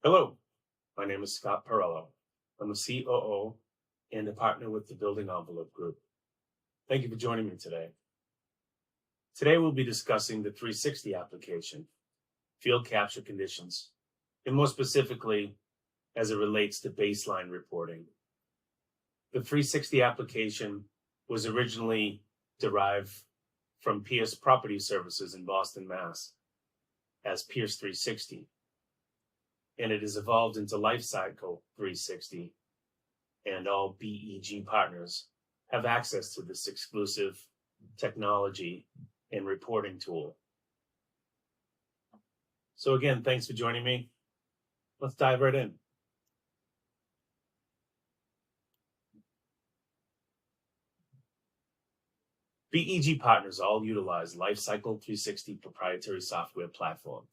Hello, my name is Scott Perello. I'm a COO and a partner with the Building Envelope Group. Thank you for joining me today. Today we'll be discussing the 360 application, field capture conditions, and more specifically, as it relates to baseline reporting. The 360 application was originally derived from Pierce Property Services in Boston, Mass. as Pierce 360. And it has evolved into Lifecycle 360, and all BEG partners have access to this exclusive technology and reporting tool. So again, thanks for joining me. Let's dive right in. BEG partners all utilize Lifecycle 360 proprietary software platform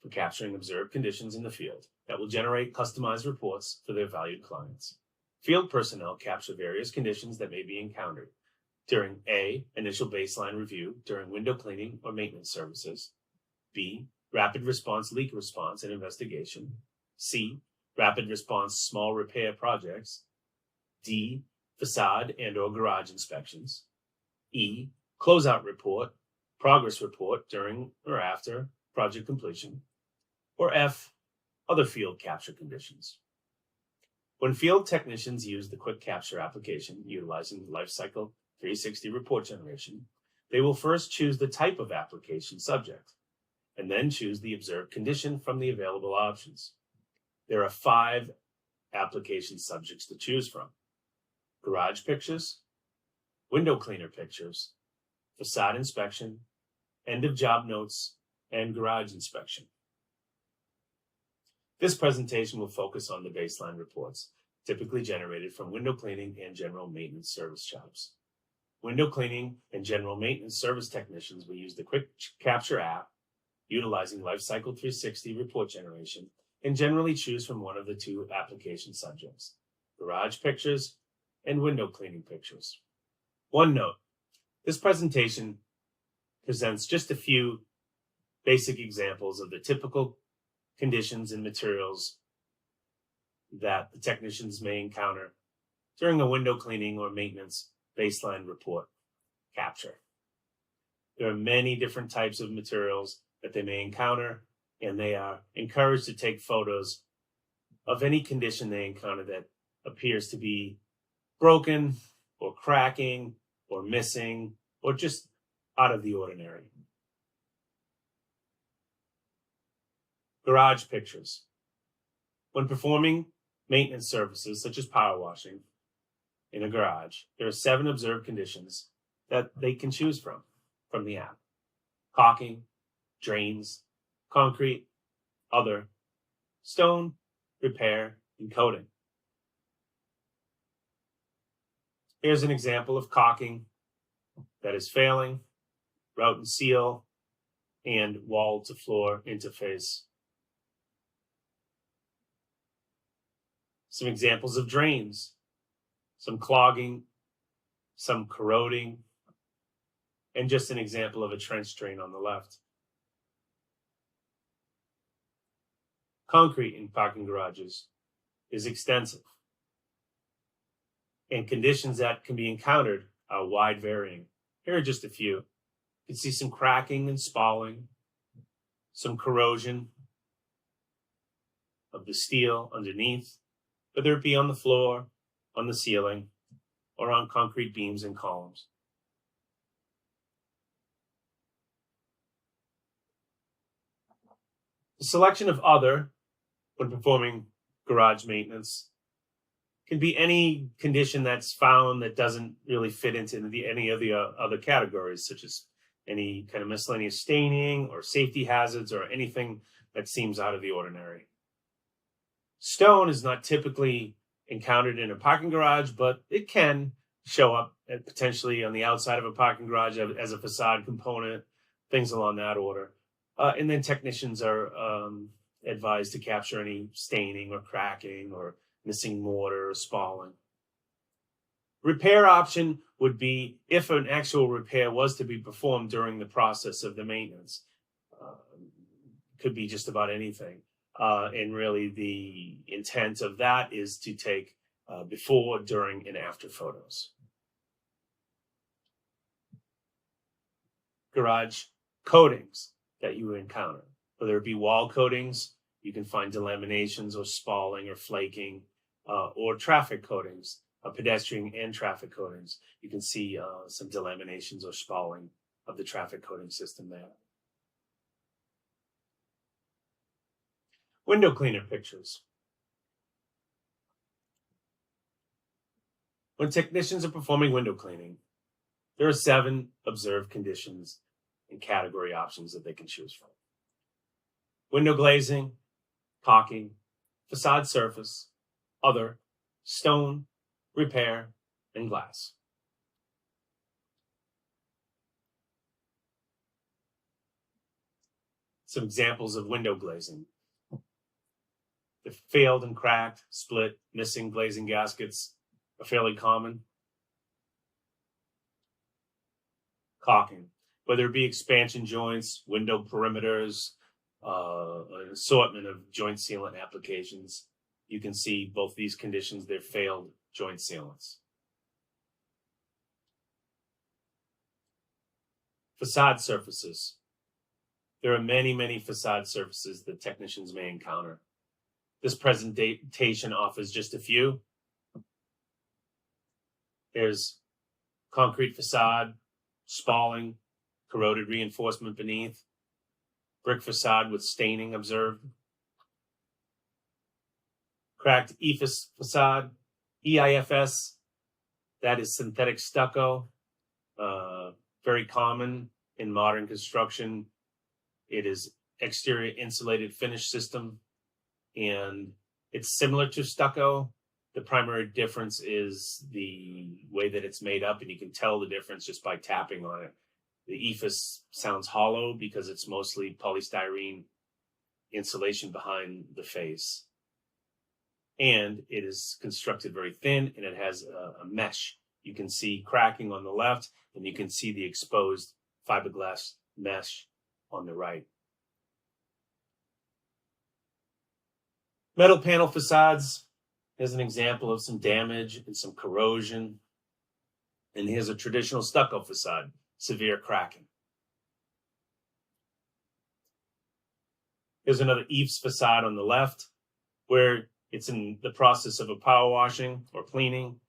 for capturing observed conditions in the field that will generate customized reports for their valued clients. Field personnel capture various conditions that may be encountered during A, initial baseline review during window cleaning or maintenance services, B, rapid response leak response and investigation, C, rapid response small repair projects, D, facade and or garage inspections, E, closeout report, progress report during or after project completion, or F, other field capture conditions. When field technicians use the Quick Capture application utilizing Lifecycle 360 report generation, they will first choose the type of application subject, and then choose the observed condition from the available options. There are 5 application subjects to choose from: garage pictures, window cleaner pictures, facade inspection, end of job notes, and garage inspection. This presentation will focus on the baseline reports, typically generated from window cleaning and general maintenance service jobs. Window cleaning and general maintenance service technicians will use the Quick Capture app, utilizing Lifecycle 360 report generation, and generally choose from one of the 2 application subjects: garage pictures and window cleaning pictures. One note, this presentation presents just a few basic examples of the typical conditions and materials that the technicians may encounter during a window cleaning or maintenance baseline report capture. There are many different types of materials that they may encounter, and they are encouraged to take photos of any condition they encounter that appears to be broken or cracking or missing or just out of the ordinary. Garage pictures. When performing maintenance services such as power washing in a garage, there are 7 observed conditions that they can choose from the app: caulking, drains, concrete, other, stone, repair, and coating. Here's an example of caulking that is failing, route and seal, and wall to floor interface. Some examples of drains: some clogging, some corroding, and just an example of a trench drain on the left. Concrete in parking garages is extensive, and conditions that can be encountered are wide varying. Here are just a few. You can see some cracking and spalling, some corrosion of the steel underneath, whether it be on the floor, on the ceiling, or on concrete beams and columns. The selection of other when performing garage maintenance can be any condition that's found that doesn't really fit into any of the other categories, such as any kind of miscellaneous staining or safety hazards or anything that seems out of the ordinary. Stone is not typically encountered in a parking garage, but it can show up potentially on the outside of a parking garage as a facade component, things along that order. And then technicians are advised to capture any staining or cracking or missing mortar or spalling. Repair option would be if an actual repair was to be performed during the process of the maintenance. Could be just about anything. And really the intent of that is to take before, during, and after photos. Garage coatings that you encounter, whether it be wall coatings, you can find delaminations or spalling or flaking, or traffic coatings, pedestrian and traffic coatings. You can see some delaminations or spalling of the traffic coating system there. Window cleaner pictures. When technicians are performing window cleaning, there are 7 observed conditions and category options that they can choose from. Window glazing, caulking, facade surface, other, stone, repair, and glass. Some examples of window glazing. The failed and cracked, split, missing glazing gaskets are fairly common. Caulking, whether it be expansion joints, window perimeters, an assortment of joint sealant applications. You can see both these conditions, they're failed joint sealants. Facade surfaces. There are many facade surfaces that technicians may encounter. This presentation offers just a few. There's concrete facade, spalling, corroded reinforcement beneath, brick facade with staining observed, cracked EIFS facade, EIFS, that is synthetic stucco, very common in modern construction. It is exterior insulated finish system, and it's similar to stucco. The primary difference is the way that it's made up, and you can tell the difference just by tapping on it. The EIFS sounds hollow because it's mostly polystyrene insulation behind the face. And it is constructed very thin, and it has a mesh. You can see cracking on the left, and you can see the exposed fiberglass mesh on the right. Metal panel facades. Here's an example of some damage and some corrosion. And here's a traditional stucco facade, severe cracking. Here's another EIFS facade on the left, where it's in the process of a power washing or cleaning.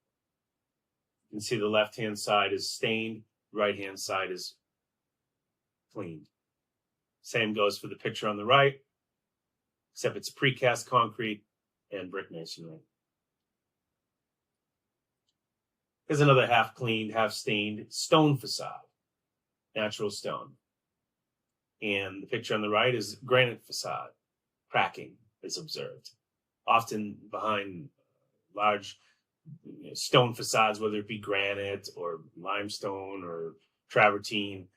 You can see the left-hand side is stained, right-hand side is cleaned. Same goes for the picture on the right, except it's precast concrete and brick masonry. Here's another half cleaned, half stained stone facade, natural stone. And the picture on the right is granite facade. Cracking is observed, often behind large stone facades, whether it be granite or limestone or travertine.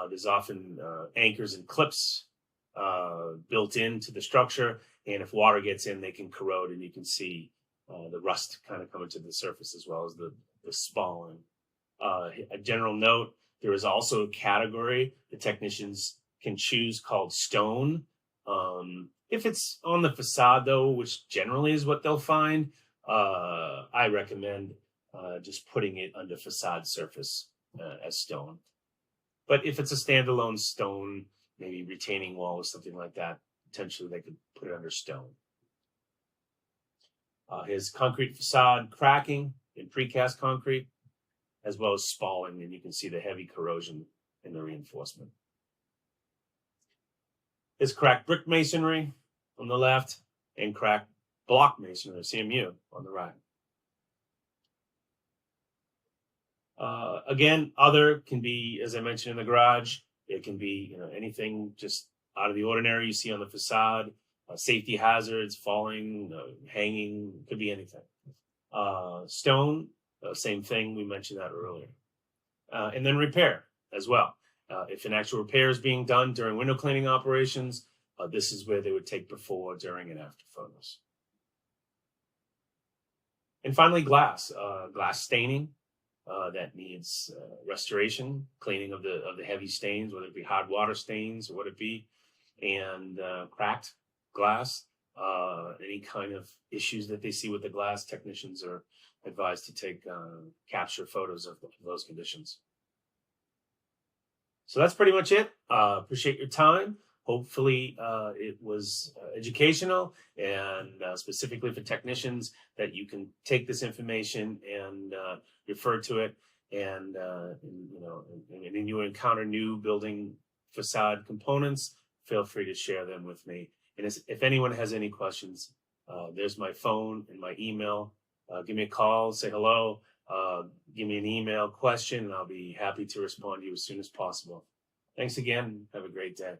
There's often anchors and clips built into the structure, and if water gets in, they can corrode, and you can see the rust kind of coming to the surface, as well as the spalling. A general note, there is also a category the technicians can choose called stone. If it's on the facade, though, which generally is what they'll find, I recommend just putting it under facade surface as stone. But if it's a standalone stone, maybe retaining wall or something like that, potentially they could put it under stone. Here's concrete facade cracking in precast concrete, as well as spalling, and you can see the heavy corrosion in the reinforcement. Here's cracked brick masonry on the left and cracked block masonry, CMU, on the right. Again, other can be, as I mentioned, in the garage. It can be, anything just out of the ordinary you see on the facade, safety hazards, falling, hanging, could be anything. Stone, same thing, we mentioned that earlier. And then repair as well. If an actual repair is being done during window cleaning operations, this is where they would take before, during, and after photos. And finally, glass staining that needs restoration, cleaning of the heavy stains, whether it be hard water stains or what it be, and cracked glass. Any kind of issues that they see with the glass, technicians are advised to capture photos of those conditions. So that's pretty much it. Appreciate your time. Hopefully, it was educational and specifically for technicians that you can take this information and refer to it. And and you encounter new building facade components, feel free to share them with me. And if anyone has any questions, there's my phone and my email. Give me a call, say hello, give me an email question, and I'll be happy to respond to you as soon as possible. Thanks again. Have a great day.